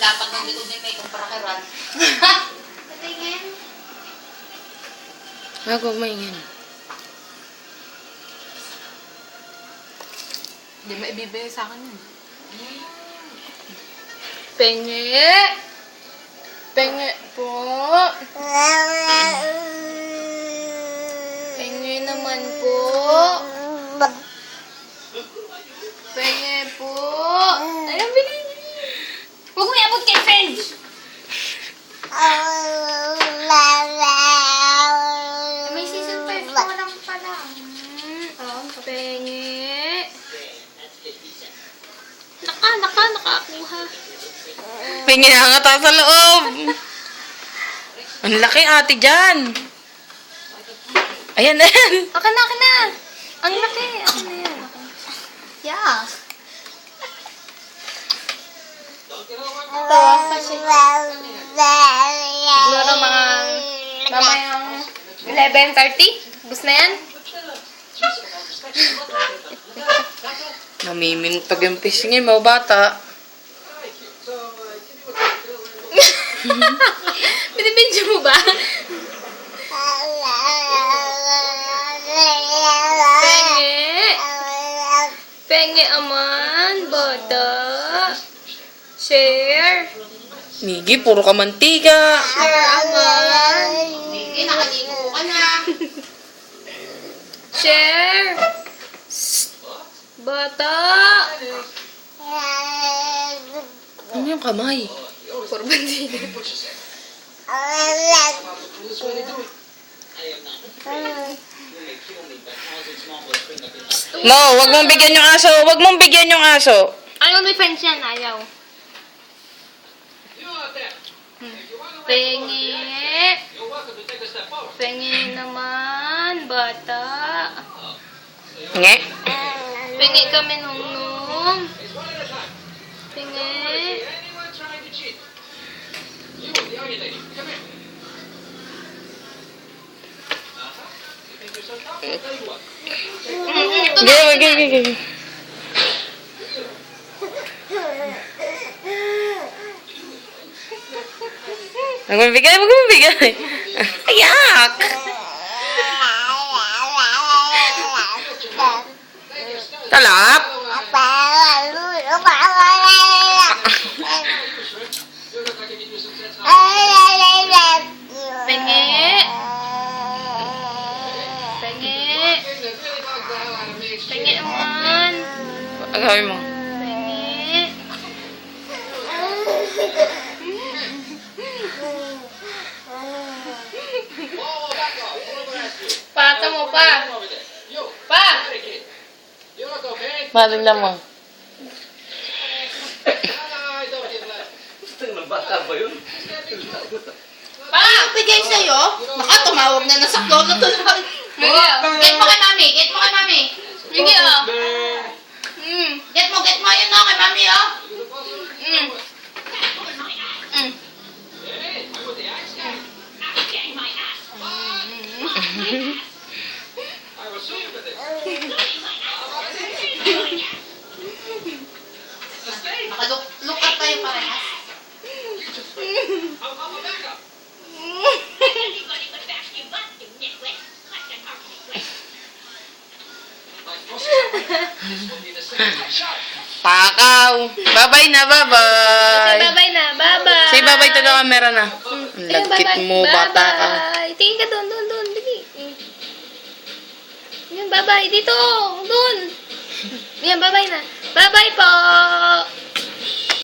lapat ng likod ni May kung parakiran. Patingin. Huwag maingin. Hindi maibibigay sa akin yun. Penge! Penge po! Penge naman po! Penge po! Ayun, bilhin. Huwag mo iabot kay French. May season 5 ko lang pala. Penge! Nakakuha. Penge na nga sa loob! Ang laki ate dyan! Ayan na yan! Akin na. Ang laki. Akin na yan. Yeah. Siguro mga mamayang 11:30. Bus na yan? Namimintog yung pisngin mo, bata. Binibidyo mo ba? Penge! Penge aman, bata. Share. Migi, puro ka mantika. Share aman. Hindi, nakaligo ka na. Share. Bata. Ano yung kamay? Puro bandila. No, wag mong bigyan yung aso. Wag mong bigyan yung aso. Ayaw may friends yan, ayaw. Penge. Penge naman, bata. Nge. Penge kami nung. Penge. Gigi. Wag mong bigay. Ayak! Talap! Penge. Penge. Penge naman. Ang gawin mo. Penge. Pata mo pa. Pa. Maling lamang. Pa, bigay sa'yo. Baka tumawag na sa lolo to. Get mo kay mami. Get mo kay mami. Sige, oh. Get mo yun, oh, kay mami, oh. Look up tayo parehas. Takaw. Bye-bye na, bye-bye. Bye-bye na, bye-bye. Say bye-bye to the camera na. Ang lagkit mo, bata ka. Bye-bye. Tingin ka doon. Dali. Yan, bye-bye. Dito. Doon. Yan, bye-bye na. Bye-bye po.